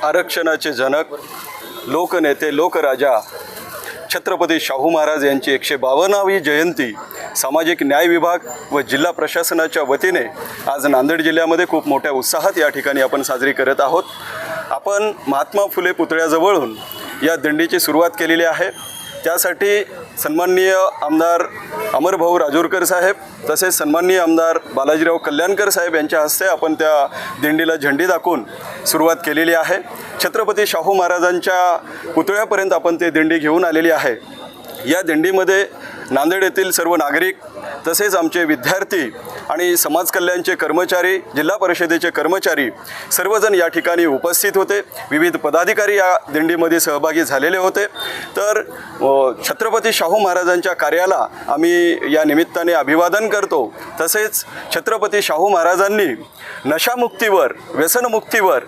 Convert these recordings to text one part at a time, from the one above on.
आरक्षणाचे जनक, लोकनेते, लोकराजा छत्रपती शाहू महाराज यांची 152वी जयंती सामाजिक न्याय विभाग व जिल्हा प्रशासनाच्या वतीने आज नांदेड जिल्ह्यामध्ये खूप मोठ्या उत्साहात या ठिकाणी आपण साजरी करत आहोत। आपण महात्मा फुले पुतळ्याजवळून या दिंडीची सुरुवात केलेली आहे। त्यासाठी सन्माननीय आमदार अमरभाऊ राजूरकर साहेब तसेच सन्माननीय आमदार बालाजीराव कल्याणकर साहेब यांच्या हस्ते आपण त्या दिंडीला झेंडी दाखवून सुरुवात केलेली आहे। छत्रपती शाहू महाराजांच्या पुतळ्यापर्यंत आपण ते दिंडी घेऊन आलेली आहे। या दिंडीमध्ये नांदेड येथील सर्व नागरिक तसेच आमचे विद्यार्थी आणि समाज कल्याणचे कर्मचारी, जिल्हा परिषदेचे कर्मचारी सर्वजण या ठिकाणी उपस्थित होते। विविध पदाधिकारी या दिंडीमध्ये सहभागी झालेले होते। तर छत्रपती शाहू महाराजांच्या कार्याला आम्ही या निमित्ताने अभिवादन करतो। तसेच छत्रपती शाहू महाराजांनी नशामुक्तीवर, व्यसनमुक्तीवर,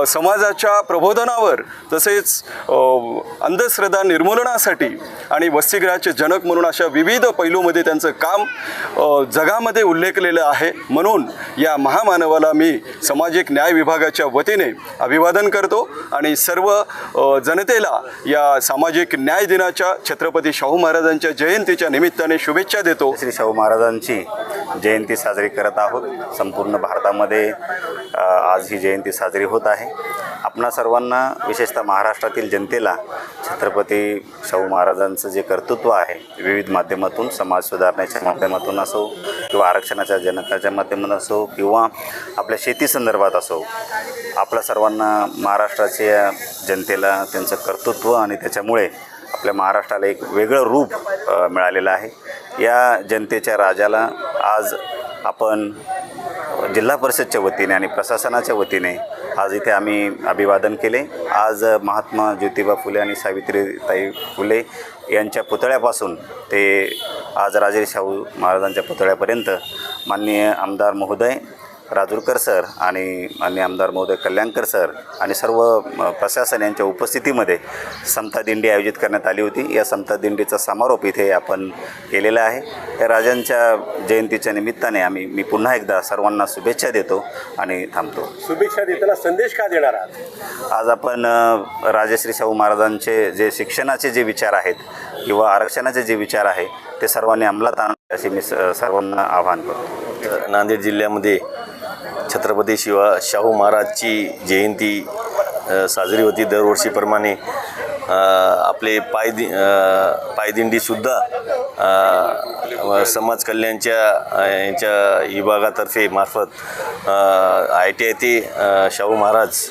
समाजाच्या प्रबोधनावर तसेच अंधश्रद्धा निर्मूलनासाठी आणि वसतिगृहाचे जनक म्हणून अशा विविध पैलूमध्ये त्यांचं काम जगामध्ये उल्लेखलेलं आहे। म्हणून या महामानवाला मी सामाजिक न्याय विभागाच्या वतीने अभिवादन करतो आणि सर्व जनतेला या सामाजिक न्याय दिनाच्या, छत्रपती शाहू महाराजांच्या जयंतीच्या निमित्ताने शुभेच्छा देतो। श्री शाहू महाराजांची जयंती साजरी करत आहोत। संपूर्ण भारतामध्ये आज ही जयंती साजरी होत आहे। आपणा सर्वांना, विशेषतः महाराष्ट्रातील जनतेला छत्रपती शाहू महाराजांचं जे कर्तृत्व आहे, विविध माध्यमातून, समाज सुधारण्याच्या माध्यमातून असो किंवा आरक्षणाच्या जनकाच्या माध्यमातून असो किंवा आपल्या शेती संदर्भात असो, आपल्या सर्वांना, महाराष्ट्राच्या जनतेला त्यांचं कर्तृत्व आणि त्याच्यामुळे आपल्या महाराष्ट्राला एक वेगळं रूप मिळालेलं आहे। या जनतेच्या राजाला आज आपण जिल्हा परिषदच्या वतीने आणि प्रशासनाच्या वतीने आज इथे आम्ही अभिवादन केले। आज महात्मा ज्योतिबा फुले आणि सावित्रीताई फुले यांच्या पुतळ्यापासून ते आज राजे शाहू महाराजांच्या पुतळ्यापर्यंत माननीय आमदार महोदय राजूरकर सर आणि माननीय आमदार महोदय कल्याणकर सर आणि सर्व प्रशासन यांच्या उपस्थितीमध्ये समता दिंडी आयोजित करण्यात आली होती। या समता दिंडीचा समारोप इथे आपण केलेला आहे। या राजांच्या जयंतीच्या निमित्ताने मी पुन्हा एकदा सर्वांना शुभेच्छा देतो आणि थांबतो। शुभेच्छा देताना संदेश का देणार आहात? आज आपण राजश्री शाहू महाराजांचे जे शिक्षणाचे जे विचार आहेत किंवा आरक्षणाचे जे विचार आहे ते सर्वांनी अंमलात आणले असे मी सर्वांना आवाहन करतो। नांदेड जिल्ह्यामध्ये छत्रपती शाहू महाराजची जयंती साजरी होती। दरवर्षीप्रमाणे आपले पायदिंडीसुद्धा समाज कल्याणच्या यांच्या विभागातर्फे मार्फत ITI ते शाहू महाराज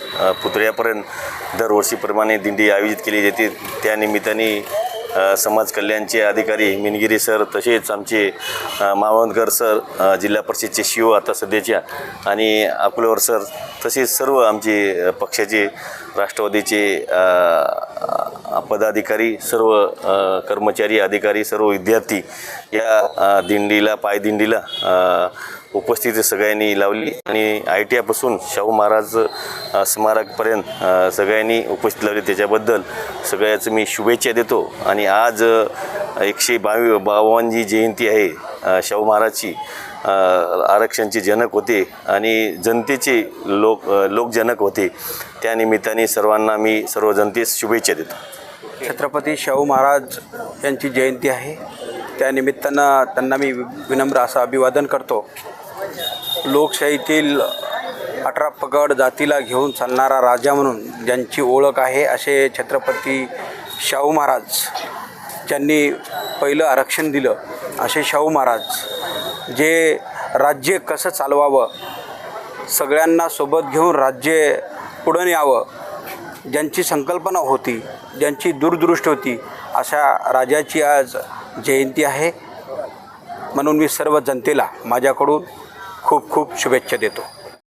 पुतळ्यापर्यंत दरवर्षीप्रमाणे दिंडी आयोजित केली जाते। त्या निमित्ताने समाज कल्याणचे अधिकारी मिनगिरी सर तसेच आमचे मावळकर सर, जिल्हा परिषदचे शिव आता सध्याच्या, आणि अकोलेवर सर तसेच सर्व आमचे पक्षाचे, राष्ट्रवादीचे पदाधिकारी, सर्व कर्मचारी, अधिकारी, सर्व विद्यार्थी या दिंडीला, पायदिंडीला उपस्थिती सगळ्यांनी लावली आणि ITI पासून शाहू महाराज स्मारकपर्यंत सगळ्यांनी उपस्थिती लावली। त्याच्याबद्दल सगळ्याचं मी शुभेच्छा देतो। आणि आज 152वी जयंती आहे शाहू महाराजची। आरक्षणचे जनक होते आणि जनतेचे लोकजनक होते। त्या निमित्ताने सर्वांना मी सर्व जनतेस शुभेच्छा देतो। छत्रपती शाहू महाराज यांची जयंती आहे, त्या निमित्तानं त्यांना मी विनम्र असं अभिवादन करतो। लोकशाहीतील 18 पगड जातीला घेऊन चालणारा राजा म्हणून ज्यांची ओळख आहे असे छत्रपती शाहू महाराज, ज्यांनी पहिलं आरक्षण दिलं असे शाहू महाराज, जे राज्य कसं चालवावं, सगळ्यांना सोबत घेऊन राज्य पुढं न्यावं, ज्यांची संकल्पना होती, ज्यांची दूरदृष्टी होती, अशा राजाची आज जयंती आहे। म्हणून मी सर्व जनतेला माझ्याकडून खूप खूप शुभेच्छा देतो।